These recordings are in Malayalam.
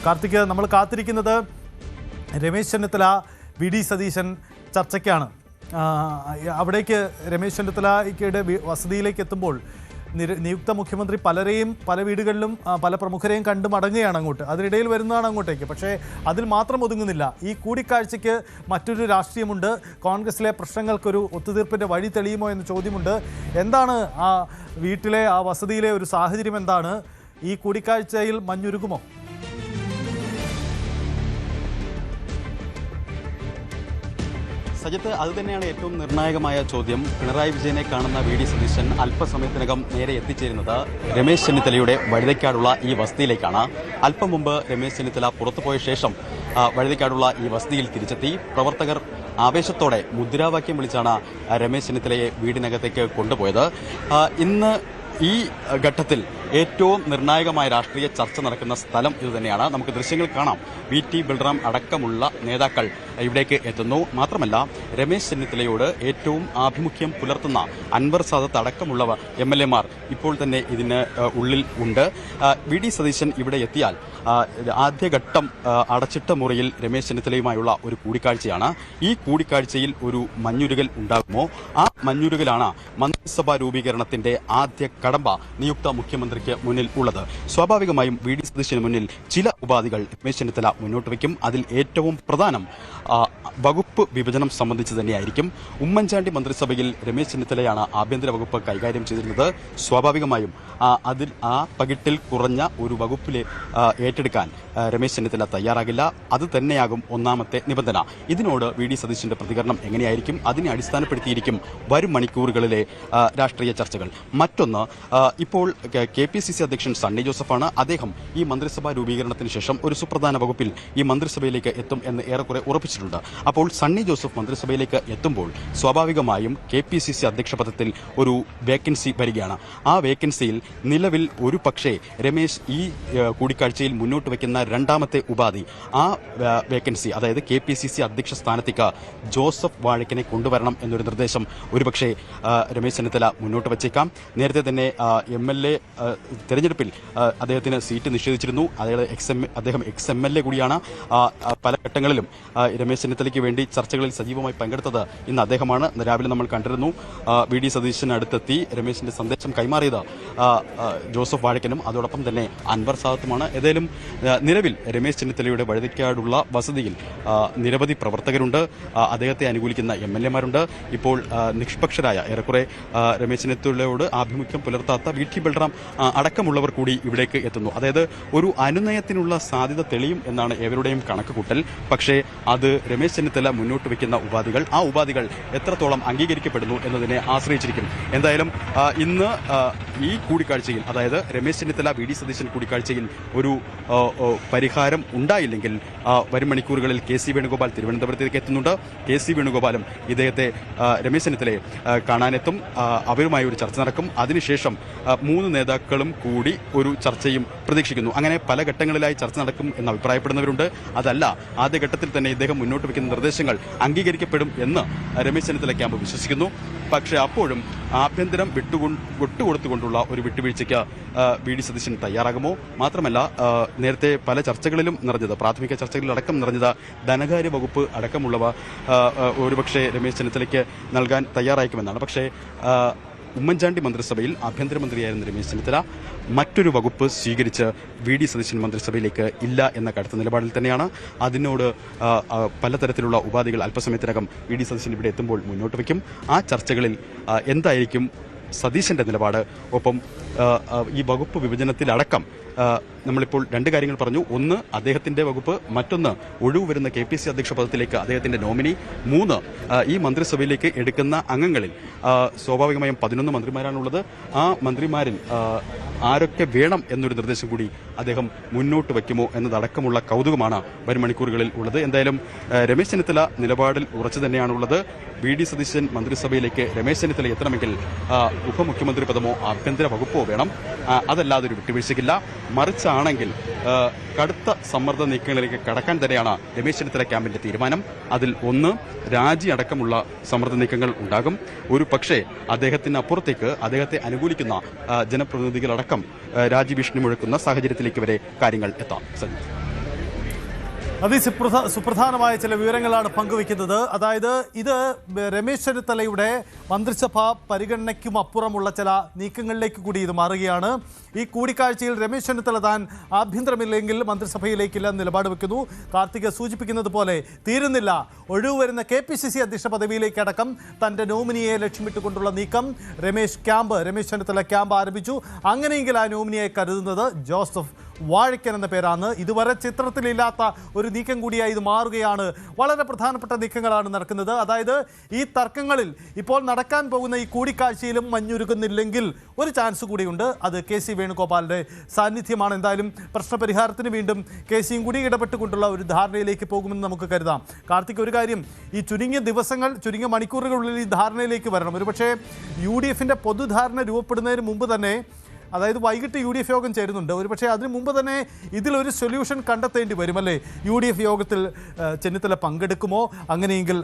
കാർത്തിക്, നമ്മൾ കാത്തിരിക്കുന്നത് രമേശ് ചെന്നിത്തല വി.ഡി. സതീശൻ ചർച്ചയ്ക്കാണ്. അവിടേക്ക് രമേശ് ചെന്നിത്തലയുടെ വസതിയിലേക്ക് എത്തുമ്പോൾ നിയുക്ത മുഖ്യമന്ത്രി പലരെയും പല വീടുകളിലും പല പ്രമുഖരെയും കണ്ടു മടങ്ങുകയാണ് അങ്ങോട്ട്. അതിനിടയിൽ വരുന്നതാണ് അങ്ങോട്ടേക്ക്. പക്ഷേ അതിൽ മാത്രം ഒതുങ്ങുന്നില്ല. ഈ കൂടിക്കാഴ്ചയ്ക്ക് മറ്റൊരു രാഷ്ട്രീയമുണ്ട്. കോൺഗ്രസിലെ പ്രശ്നങ്ങൾക്കൊരു ഒത്തുതീർപ്പിൻ്റെ വഴി തെളിയുമോ എന്ന ചോദ്യമുണ്ട്. എന്താണ് ആ വീട്ടിലെ ആ വസതിയിലെ ഒരു സാഹചര്യം? എന്താണ് ഈ കൂടിക്കാഴ്ചയിൽ മഞ്ഞുരുകുമോ? സജിത്ത്, അതുതന്നെയാണ് ഏറ്റവും നിർണായകമായ ചോദ്യം. പിണറായി വിജയനെ കാണുന്ന വി.ഡി. സതീശൻ അല്പസമയത്തിനകം നേരെ എത്തിച്ചേരുന്നത് രമേശ് ചെന്നിത്തലയുടെ വഴുതയ്ക്കാടുള്ള ഈ വസതിയിലേക്കാണ്. അല്പം മുമ്പ് രമേശ് ചെന്നിത്തല പുറത്തുപോയ ശേഷം വഴുതയ്ക്കാടുള്ള ഈ വസതിയിൽ തിരിച്ചെത്തി. പ്രവർത്തകർ ആവേശത്തോടെ മുദ്രാവാക്യം വിളിച്ചാണ് രമേശ് ചെന്നിത്തലയെ വീടിനകത്തേക്ക് കൊണ്ടുപോയത്. ഇന്ന് ഈ ഘട്ടത്തിൽ ഏറ്റവും നിർണായകമായ രാഷ്ട്രീയ ചർച്ച നടക്കുന്ന സ്ഥലം ഇതുതന്നെയാണ്. നമുക്ക് ദൃശ്യങ്ങൾ കാണാം. വി.ടി. ബൽറാം അടക്കമുള്ള നേതാക്കൾ ഇവിടേക്ക് എത്തുന്നു. മാത്രമല്ല, രമേശ് ചെന്നിത്തലയോട് ഏറ്റവും ആഭിമുഖ്യം പുലർത്തുന്ന അൻവർ സാദത്ത് അടക്കമുള്ള എം.എൽ.എമാർ ഇപ്പോൾ തന്നെ ഇതിന് ഉള്ളിൽ ഉണ്ട്. വി.ഡി. സതീശൻ ഇവിടെ എത്തിയാൽ ആദ്യഘട്ടം അടച്ചിട്ട മുറിയിൽ രമേശ് ചെന്നിത്തലയുമായുള്ള ഒരു കൂടിക്കാഴ്ചയാണ്. ഈ കൂടിക്കാഴ്ചയിൽ ഒരു മഞ്ഞുരുകൽ ഉണ്ടാകുമോ? ആ മഞ്ഞുരുകലാണ് മന്ത്രിസഭാ രൂപീകരണത്തിന്റെ ആദ്യ കടമ്പ നിയുക്ത മുഖ്യമന്ത്രിക്ക് മുന്നിൽ ഉള്ളത്. സ്വാഭാവികമായും വി.ഡി. സതീശന് മുന്നിൽ ചില ഉപാധികൾ രമേശ് ചെന്നിത്തല മുന്നോട്ട് വയ്ക്കും. അതിൽ ഏറ്റവും പ്രധാനം വകുപ്പ് വിഭജനം സംബന്ധിച്ച് തന്നെയായിരിക്കും. ഉമ്മൻചാണ്ടി മന്ത്രിസഭയിൽ രമേശ് ചെന്നിത്തലയാണ് ആഭ്യന്തര വകുപ്പ് കൈകാര്യം ചെയ്തിരുന്നത്. സ്വാഭാവികമായും അതിൽ ആ പകിട്ടിൽ കുറഞ്ഞ ഒരു വകുപ്പിലെ ഏറ്റെടുക്കാൻ രമേശ് ചെന്നിത്തല തയ്യാറാകില്ല. അത് തന്നെയാകും ഒന്നാമത്തെ നിബന്ധന. ഇതിനോട് വി.ഡി. സതീശന്റെ പ്രതികരണം എങ്ങനെയായിരിക്കും? അതിനെ അടിസ്ഥാനപ്പെടുത്തിയിരിക്കും വരും മണിക്കൂറുകളിലെ രാഷ്ട്രീയ ചർച്ചകൾ. മറ്റൊന്ന്, ഇപ്പോൾ KPCC അധ്യക്ഷൻ സണ്ണി ജോസഫാണ്. അദ്ദേഹം ഈ മന്ത്രിസഭാ രൂപീകരണത്തിന് ശേഷം ഒരു സുപ്രധാന വകുപ്പിൽ ഈ മന്ത്രിസഭയിലേക്ക് എത്തും എന്ന് ഏറെക്കുറെ ഉറപ്പിച്ചിട്ടുണ്ട്. അപ്പോൾ സണ്ണി ജോസഫ് മന്ത്രിസഭയിലേക്ക് എത്തുമ്പോൾ സ്വാഭാവികമായും KPCC അധ്യക്ഷ പദത്തിൽ ഒരു വേക്കൻസി വരികയാണ്. ആ വേക്കൻസിയിൽ നിലവിൽ ഒരു പക്ഷേ രമേശ് ഈ കൂടിക്കാഴ്ചയിൽ മുന്നോട്ട് വയ്ക്കുന്ന രണ്ടാമത്തെ ഉപാധി, ആ വേക്കൻസി, അതായത് KPCC അധ്യക്ഷ സ്ഥാനത്തേക്ക് ജോസഫ് വാഴക്കനെ കൊണ്ടുവരണം എന്നൊരു നിർദ്ദേശം ഒരുപക്ഷെ രമേശ് ചെന്നിത്തല മുന്നോട്ട് വച്ചേക്കാം. നേരത്തെ തന്നെ MLA തെരഞ്ഞെടുപ്പിൽ അദ്ദേഹത്തിന് സീറ്റ് നിഷേധിച്ചിരുന്നു. അദ്ദേഹം ex-MLA കൂടിയാണ്. പല ഘട്ടങ്ങളിലും രമേശ് ചെന്നിത്തലയ്ക്ക് വേണ്ടി ചർച്ചകളിൽ സജീവമായി പങ്കെടുത്തത് ഇന്ന് അദ്ദേഹമാണ്. രാവിലെ നമ്മൾ കണ്ടിരുന്നു വി.ഡി. സതീശന് അടുത്തെത്തി രമേശിന്റെ സന്ദേശം കൈമാറിയത് ജോസഫ് വാഴക്കനും അതോടൊപ്പം തന്നെ അൻവർ സാദത്തുമാണ്. ഏതായാലും നിലവിൽ രമേശ് ചെന്നിത്തലയുടെ വഴുതയ്ക്കാടുള്ള വസതിയിൽ നിരവധി പ്രവർത്തകരുണ്ട്. അദ്ദേഹത്തെ അനുകൂലിക്കുന്ന MLA-മാരുണ്ട്. ഇപ്പോൾ നിഷ്പക്ഷരായ ഏറെക്കുറെ രമേശ് ചെന്നിത്തലയോട് ആഭിമുഖ്യം പുലർത്താത്ത വി.ടി. ബൽറാം അടക്കമുള്ളവർ കൂടി ഇവിടേക്ക് എത്തുന്നു. അതായത് ഒരു അനുനയത്തിനുള്ള സാധ്യത തെളിയും എന്നാണ് ഏവരുടെയും കണക്കുകൂട്ടൽ. പക്ഷേ അത് രമേശ് ചെന്നിത്തല മുന്നോട്ട് വയ്ക്കുന്ന ഉപാധികൾ, ആ ഉപാധികൾ എത്രത്തോളം അംഗീകരിക്കപ്പെടുന്നു എന്നതിനെ ആശ്രയിച്ചിരിക്കും. എന്തായാലും ഇന്ന് ഈ കൂടിക്കാഴ്ചയിൽ, അതായത് രമേശ് ചെന്നിത്തല വി.ഡി. സതീശൻ കൂടിക്കാഴ്ചയിൽ ഒരു പരിഹാരം ഉണ്ടായില്ലെങ്കിൽ വരും മണിക്കൂറുകളിൽ KC വേണുഗോപാൽ തിരുവനന്തപുരത്തേക്ക് എത്തുന്നുണ്ട്. KC വേണുഗോപാലും ഇദ്ദേഹത്തെ രമേശ് ചെന്നിത്തലയെ കാണാനെത്തും. അവരുമായി ഒരു ചർച്ച നടക്കും. അതിനുശേഷം 3 നേതാക്കളും കൂടി ഒരു ചർച്ചയും പ്രതീക്ഷിക്കുന്നു. അങ്ങനെ പല ഘട്ടങ്ങളിലായി ചർച്ച നടക്കും എന്ന് അഭിപ്രായപ്പെടുന്നവരുണ്ട്. അതല്ല, ആദ്യഘട്ടത്തിൽ തന്നെ ഇദ്ദേഹം മുന്നോട്ട് വയ്ക്കുന്ന നിർദ്ദേശങ്ങൾ അംഗീകരിക്കപ്പെടും എന്ന് രമേശ് ചെന്നിത്തല ക്യാമ്പ് വിശ്വസിക്കുന്നു. പക്ഷേ അപ്പോഴും ആഭ്യന്തരം വിട്ടുകൊടുത്തുകൊണ്ടുള്ള ഒരു വിട്ടുവീഴ്ചയ്ക്ക് വി.ഡി. സതീശൻ തയ്യാറാകുമോ? മാത്രമല്ല, നേരത്തെ പല ചർച്ചകളിലും നിറഞ്ഞത്, പ്രാഥമിക ചർച്ചകളിലടക്കം നിറഞ്ഞത് ധനകാര്യ വകുപ്പ് അടക്കമുള്ളവ ഒരുപക്ഷെ രമേശ് ചെന്നിത്തലയ്ക്ക് നൽകാൻ തയ്യാറായിരിക്കുമെന്നാണ്. പക്ഷേ ഉമ്മൻചാണ്ടി മന്ത്രിസഭയിൽ ആഭ്യന്തരമന്ത്രിയായിരുന്ന രമേശ് ചെന്നിത്തല മറ്റൊരു വകുപ്പ് സ്വീകരിച്ച് വി.ഡി. സതീശൻ മന്ത്രിസഭയിലേക്ക് ഇല്ല എന്ന കടുത്ത നിലപാടിൽ തന്നെയാണ്. അതിനോട് പലതരത്തിലുള്ള ഉപാധികൾ അല്പസമയത്തിനകം വി.ഡി. സതീശൻ ഇവിടെ എത്തുമ്പോൾ മുന്നോട്ട് വയ്ക്കും. ആ ചർച്ചകളിൽ എന്തായിരിക്കും സതീശന്റെ നിലപാട്? ഒപ്പം ഈ വകുപ്പ് വിഭജനത്തിലടക്കം നമ്മളിപ്പോൾ 2 കാര്യങ്ങൾ പറഞ്ഞു. ഒന്ന്, അദ്ദേഹത്തിന്റെ വകുപ്പ്. മറ്റൊന്ന്, ഒഴിവ് വരുന്ന KPCC അധ്യക്ഷ പദത്തിലേക്ക് അദ്ദേഹത്തിന്റെ നോമിനി. 3, ഈ മന്ത്രിസഭയിലേക്ക് എടുക്കുന്ന അംഗങ്ങളിൽ സ്വാഭാവികമായും 11 മന്ത്രിമാരാണുള്ളത്. ആ മന്ത്രിമാരിൽ ആരൊക്കെ വേണം എന്നൊരു നിർദ്ദേശം കൂടി അദ്ദേഹം മുന്നോട്ട് വയ്ക്കുമോ എന്നതടക്കമുള്ള കൗതുകമാണ് വരും മണിക്കൂറുകളിൽ ഉള്ളത്. എന്തായാലും രമേശ് ചെന്നിത്തല നിലപാടിൽ ഉറച്ചു തന്നെയാണുള്ളത്. വി.ഡി. സതീശൻ മന്ത്രിസഭയിലേക്ക് രമേശ് ചെന്നിത്തല എത്തണമെങ്കിൽ ഉപമുഖ്യമന്ത്രി പദമോ ആഭ്യന്തര വകുപ്പോ വേണം. അതല്ലാതെ ഒരു വിട്ടുവീഴ്ചയ്ക്കില്ല. മറിച്ചാണെങ്കിൽ കടുത്ത സമ്മർദ്ദ നീക്കങ്ങളിലേക്ക് കടക്കാൻ തന്നെയാണ് രമേശ് ചെന്നിത്തല ക്യാമ്പിന്റെ തീരുമാനം. അതിൽ ഒന്ന്, രാജി അടക്കമുള്ള സമ്മർദ്ദ നീക്കങ്ങൾ ഉണ്ടാകും. ഒരു പക്ഷേ അദ്ദേഹത്തിന് അപ്പുറത്തേക്ക് അദ്ദേഹത്തെ അനുകൂലിക്കുന്ന ജനപ്രതിനിധികളടക്കം രാജി ഭീഷണി മുഴക്കുന്ന സാഹചര്യത്തിലേക്ക് വരെ കാര്യങ്ങൾ എത്താം. സുപ്രധാനമായ ചില വിവരങ്ങളാണ് പങ്കുവയ്ക്കുന്നത്. അതായത് ഇത് രമേശ് ചെന്നിത്തലയുടെ മന്ത്രിസഭാ പരിഗണനയ്ക്കും അപ്പുറമുള്ള ചില നീക്കങ്ങളിലേക്ക് കൂടി ഇത് മാറുകയാണ്. ഈ കൂടിക്കാഴ്ചയിൽ രമേശ് ചെന്നിത്തല താൻ ആഭ്യന്തരമില്ലെങ്കിൽ മന്ത്രിസഭയിലേക്കില്ല നിലപാട് വെക്കുന്നു. കാർത്തിക സൂചിപ്പിക്കുന്നത് പോലെ തീരുന്നില്ല, ഒഴിവ് വരുന്ന KPCC അധ്യക്ഷ പദവിയിലേക്കടക്കം തൻ്റെ നോമിനിയെ ലക്ഷ്യമിട്ടുകൊണ്ടുള്ള നീക്കം. രമേശ് ചെന്നിത്തല ക്യാമ്പ് ആരംഭിച്ചു. അങ്ങനെയെങ്കിൽ ആ നോമിനിയെ കരുതുന്നത് ജോസഫ് വാഴക്കൻ എന്ന പേരാണ്. ഇതുവരെ ചിത്രത്തിലില്ലാത്ത ഒരു നീക്കം കൂടിയായി ഇത് മാറുകയാണ്. വളരെ പ്രധാനപ്പെട്ട നീക്കങ്ങളാണ് നടക്കുന്നത്. അതായത് ഈ തർക്കങ്ങളിൽ ഇപ്പോൾ നടക്കാൻ പോകുന്ന ഈ കൂടിക്കാഴ്ചയിലും മഞ്ഞുരുക്കുന്നില്ലെങ്കിൽ ഒരു ചാൻസ് കൂടിയുണ്ട്. അത് KC വേണുഗോപാലിൻ്റെ സാന്നിധ്യമാണ്. എന്തായാലും പ്രശ്നപരിഹാരത്തിന് വീണ്ടും KCയും കൂടി ഇടപെട്ടുകൊണ്ടുള്ള ഒരു ധാരണയിലേക്ക് പോകുമെന്ന് നമുക്ക് കരുതാം. കാർത്തിക്, ഒരു കാര്യം, ഈ ചുരുങ്ങിയ മണിക്കൂറുകളുള്ളിൽ ഈ ധാരണയിലേക്ക് വരണം. ഒരുപക്ഷേ UDFിൻ്റെ പൊതുധാരണ രൂപപ്പെടുന്നതിന് മുമ്പ് തന്നെ, അതായത് വൈകിട്ട് UDF യോഗം ചേരുന്നുണ്ട്, ഒരുപക്ഷെ അതിനു മുമ്പ് തന്നെ ഇതിലൊരു സൊല്യൂഷൻ കണ്ടെത്തേണ്ടി വരുമല്ലേ? UDF യോഗത്തിൽ ചെന്നിത്തല പങ്കെടുക്കുമോ? അങ്ങനെയെങ്കിൽ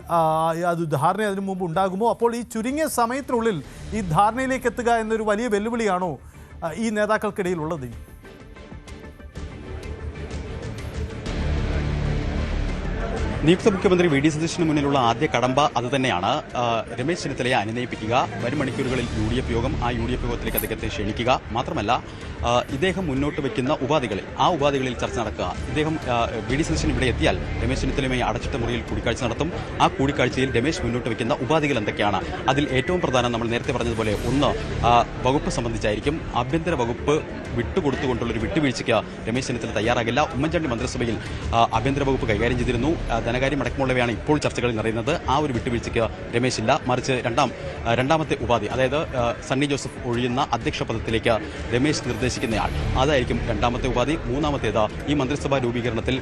അത് ധാരണ അതിനു മുമ്പ് ഉണ്ടാകുമോ? അപ്പോൾ ഈ ചുരുങ്ങിയ സമയത്തിനുള്ളിൽ ഈ ധാരണയിലേക്ക് എത്തുക എന്നൊരു വലിയ വെല്ലുവിളിയാണോ ഈ നേതാക്കൾക്കിടയിലുള്ളത്? നിയുക്ത മുഖ്യമന്ത്രി VD സതീശന് മുന്നിലുള്ള ആദ്യ കടമ്പ അതുതന്നെയാണ്. രമേശ് ചെന്നിത്തലയെ അനുനയിപ്പിക്കുക. വരും മണിക്കൂറുകളിൽ UDF യോഗം, ആ UDF യോഗത്തിലേക്ക് അദ്ദേഹത്തെ ക്ഷണിക്കുക. മാത്രമല്ല ഇദ്ദേഹം മുന്നോട്ട് വയ്ക്കുന്ന ആ ഉപാധികളിൽ ചർച്ച നടക്കുക. ഇദ്ദേഹം VD സതീശൻ ഇവിടെ എത്തിയാൽ രമേശ് ചെന്നിത്തലയുമായി അടച്ചിട്ട മുറിയിൽ കൂടിക്കാഴ്ച നടത്തും. ആ കൂടിക്കാഴ്ചയിൽ രമേശ് മുന്നോട്ട് വയ്ക്കുന്ന ഉപാധികൾ എന്തൊക്കെയാണ്? അതിൽ ഏറ്റവും പ്രധാനം നമ്മൾ നേരത്തെ പറഞ്ഞതുപോലെ ഒന്ന് വകുപ്പ് സംബന്ധിച്ചായിരിക്കും. ആഭ്യന്തര വകുപ്പ് വിട്ടുകൊടുത്തുകൊണ്ടുള്ളൊരു വിട്ടുവീഴ്ചയ്ക്ക് രമേശ് ചെന്നിത്തല തയ്യാറാകില്ല. ഉമ്മൻചാണ്ടി മന്ത്രിസഭയിൽ ആഭ്യന്തര വകുപ്പ് കൈകാര്യം ചെയ്തിരുന്നു. ധനകാര്യമടക്കമുള്ളവയാണ് ഇപ്പോൾ ചർച്ചകളിൽ നടക്കുന്നത്. ആ ഒരു വിട്ടുവീഴ്ചയ്ക്ക് രമേശില്ല. മറിച്ച് രണ്ടാമത്തെ ഉപാധി, അതായത് സണ്ണി ജോസഫ് ഒഴിയുന്ന അധ്യക്ഷ പദത്തിലേക്ക് രമേശ് നിർദ്ദേശിക്കുന്നയാൾ, അതായിരിക്കും രണ്ടാമത്തെ ഉപാധി. മൂന്നാമത്തേത് ഈ മന്ത്രിസഭാ രൂപീകരണത്തിൽ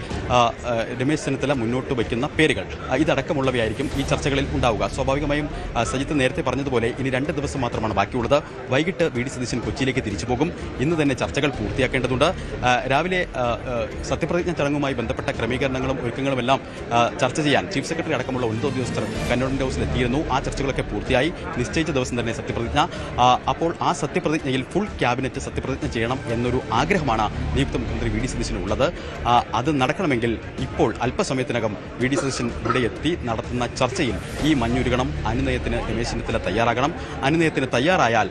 രമേശ് ചെന്നിത്തല മുന്നോട്ട് വയ്ക്കുന്ന പേരുകൾ, ഇതടക്കമുള്ളവയായിരിക്കും ഈ ചർച്ചകളിൽ ഉണ്ടാവുക. സ്വാഭാവികമായും സജിത്ത് നേരത്തെ പറഞ്ഞതുപോലെ ഇനി 2 ദിവസം മാത്രമാണ് ബാക്കിയുള്ളത്. വൈകിട്ട് VD സതീശൻ കൊച്ചിയിലേക്ക് തിരിച്ചു പോകും. ഇന്ന് തന്നെ ചർച്ചകൾ പൂർത്തിയാക്കേണ്ടതുണ്ട്. രാവിലെ സത്യപ്രതിജ്ഞ ചടങ്ങുമായി ബന്ധപ്പെട്ട ക്രമീകരണങ്ങളും ഒരുക്കങ്ങളുമെല്ലാം ചർച്ച ചെയ്യാൻ ചീഫ് സെക്രട്ടറി അടക്കമുള്ള ഉന്നത ഉദ്യോഗസ്ഥർ കന്റോൺമെന്റ് ഹൗസിൽ എത്തിയിരുന്നു. ആ ചർച്ചകളൊക്കെ പൂർത്തിയായി. നിശ്ചയിച്ച ദിവസം തന്നെ സത്യപ്രതിജ്ഞ. അപ്പോൾ ആ സത്യപ്രതിജ്ഞയിൽ ഫുൾ ക്യാബിനറ്റ് സത്യപ്രതിജ്ഞ ചെയ്യണം എന്നൊരു ആഗ്രഹമാണ് നിയുക്ത മുഖ്യമന്ത്രി VD സതീശനുള്ളത്. അത് നടക്കണമെങ്കിൽ ഇപ്പോൾ അല്പസമയത്തിനകം VD സതീശൻ ഇവിടെ എത്തി നടത്തുന്ന ചർച്ചയിൽ ഈ മഞ്ഞുരുകണം. അനുനയത്തിന് രമേശ് ചെന്നിത്തല തയ്യാറാകണം. അനുനയത്തിന് തയ്യാറായാൽ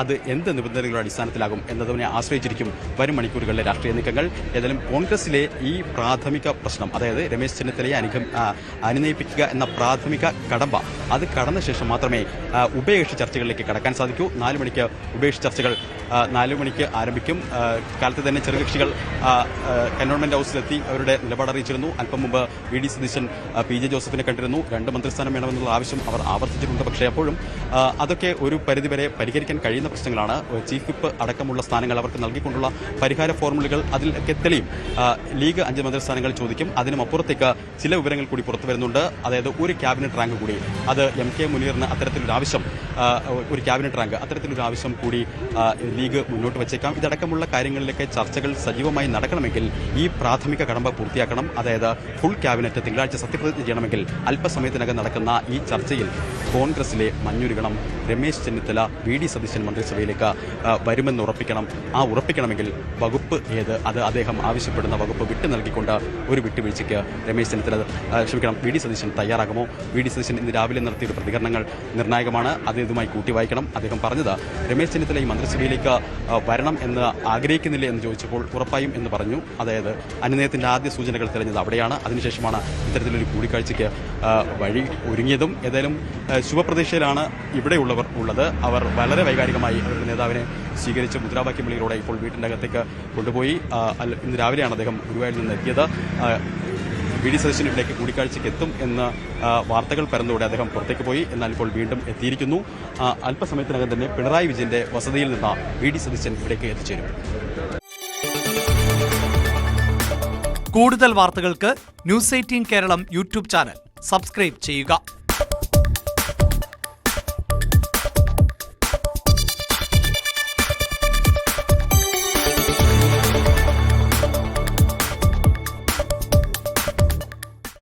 അത് എന്ത് നിബന്ധനകളുടെ അടിസ്ഥാനത്തിലാകും എന്നതിനെ ആശ്രയിച്ചിരിക്കും വരും മണിക്കൂറുകളിലെ രാഷ്ട്രീയ നീക്കങ്ങൾ. ഏതായാലും കോൺഗ്രസിലെ ഈ പ്രാഥമിക പ്രശ്നം, അതായത് രമേശ് ചെന്നിത്തലയെ അനുനയിപ്പിക്കുക എന്ന പ്രാഥമിക കടമ്പ, അത് കടന്ന ശേഷം മാത്രമേ ഉഭയകക്ഷി ചർച്ചകളിലേക്ക് കടക്കാൻ സാധിക്കൂ. 4 മണിക്ക് ഉഭയകക്ഷി ചർച്ചകൾ 4 മണിക്ക് ആരംഭിക്കും. കാലത്ത് തന്നെ ചെറുകക്ഷികൾ കന്റോൺമെന്റ് ഹൗസിലെത്തി അവരുടെ നിലപാട് അറിയിച്ചിരുന്നു. അല്പം മുമ്പ് VD സതീശൻ PJ ജോസഫിനെ കണ്ടിരുന്നു. 2 മന്ത്രിസ്ഥാനം വേണമെന്നുള്ള ആവശ്യം അവർ ആവർത്തിച്ചിട്ടുണ്ട്. പക്ഷേ അപ്പോഴും അതൊക്കെ ഒരു പരിധിവരെ പരിഹരിക്കാൻ കഴിയുന്ന പ്രശ്നങ്ങളാണ്. ചീഫ് വിപ്പ് അടക്കമുള്ള സ്ഥാനങ്ങൾ അവർക്ക് നൽകിക്കൊണ്ടുള്ള പരിഹാര ഫോർമുലകൾ അതിലൊക്കെ തെളിയും. ലീഗ് 5 മന്ത്രിസ്ഥാനങ്ങൾ ചോദിക്കും. അതിനും അപ്പുറത്തേക്ക് ചില വിവരങ്ങൾ കൂടി പുറത്തു വരുന്നുണ്ട്. അതായത് ഒരു ക്യാബിനറ്റ് റാങ്ക് കൂടി, അത് MK മുനീറിന് അത്തരത്തിലൊരു ആവശ്യം, ഒരു ക്യാബിനറ്റ് റാങ്ക്, അത്തരത്തിലൊരു ആവശ്യം കൂടി ലീഗ് മുന്നോട്ട് വെച്ചേക്കാം. ഇതടക്കമുള്ള കാര്യങ്ങളിലൊക്കെ ചർച്ചകൾ സജീവമായി നടക്കണമെങ്കിൽ ഈ പ്രാഥമിക കടമ്പ പൂർത്തിയാക്കണം. അതായത് ഫുൾ ക്യാബിനറ്റ് തിങ്കളാഴ്ച സത്യപ്രതിജ്ഞ ചെയ്യണമെങ്കിൽ അല്പസമയത്തിനകം നടക്കുന്ന ഈ ചർച്ചയിൽ കോൺഗ്രസിലെ മഞ്ഞുരുകണം. രമേശ് ചെന്നിത്തല VD സതീശൻ മന്ത്രിസഭയിലേക്ക് വരുമെന്ന് ഉറപ്പിക്കണം. ആ ഉറപ്പിക്കണമെങ്കിൽ വകുപ്പ് ഏത്, അത് അദ്ദേഹം ആവശ്യപ്പെടുന്ന വകുപ്പ് വിട്ടു നൽകിക്കൊണ്ട് ഒരു വിട്ടുവീഴ്ചയ്ക്ക് രമേശ് ചെന്നിത്തല VD സതീശൻ തയ്യാറാകുമോ? VD സതീശൻ ഇന്ന് രാവിലെ നടത്തിയ പ്രതികരണങ്ങൾ നിർണായകമാണ്. അത് ഇതുമായി കൂട്ടി വായിക്കണം. അദ്ദേഹം പറഞ്ഞത് രമേശ് ചെന്നിത്തല ഈ മന്ത്രിസഭയിലേക്ക് വരണം എന്ന് ആഗ്രഹിക്കുന്നില്ല എന്ന് ചോദിച്ചപ്പോൾ ഉറപ്പായും എന്ന് പറഞ്ഞു. അതായത് അനുനയത്തിന്റെ ആദ്യ സൂചനകൾ തെളിഞ്ഞത് അവിടെയാണ്. അതിനുശേഷമാണ് ഇത്തരത്തിലൊരു കൂടിക്കാഴ്ചയ്ക്ക് വഴി ഒരുങ്ങിയതും. ഏതായാലും ശുഭപ്രതീക്ഷയിലാണ് ഇവിടെയുള്ളവർ ഉള്ളത്. അവർ വളരെ വൈകാരികമായി അവരുടെ നേതാവിനെ സ്വീകരിച്ച് മുദ്രാവാക്യം വിളികളോടെ ഇപ്പോൾ വീട്ടിൻ്റെ അകത്തേക്ക് കൊണ്ടുപോയി. ഇന്ന് രാവിലെയാണ് അദ്ദേഹം ഗുരുവായൂരിൽ നിന്ന് എത്തിയത്. VD സതീശനിലേക്ക് കൂടിക്കാഴ്ചയ്ക്ക് എത്തും എന്ന വാർത്തകൾ പരന്നതോടെ അദ്ദേഹം പുറത്തേക്ക് പോയി. എന്നാൽ ഇപ്പോൾ വീണ്ടും എത്തിയിരിക്കുന്നു. അല്പസമയത്തിനകം തന്നെ പിണറായി വിജയന്റെ വസതിയിൽ നിന്ന് VD സതീശൻ ഇവിടേക്ക് എത്തിച്ചേരും. കൂടുതൽ വാർത്തകൾക്ക് News 18 Keralam YouTube channel subscribe ചെയ്യുക.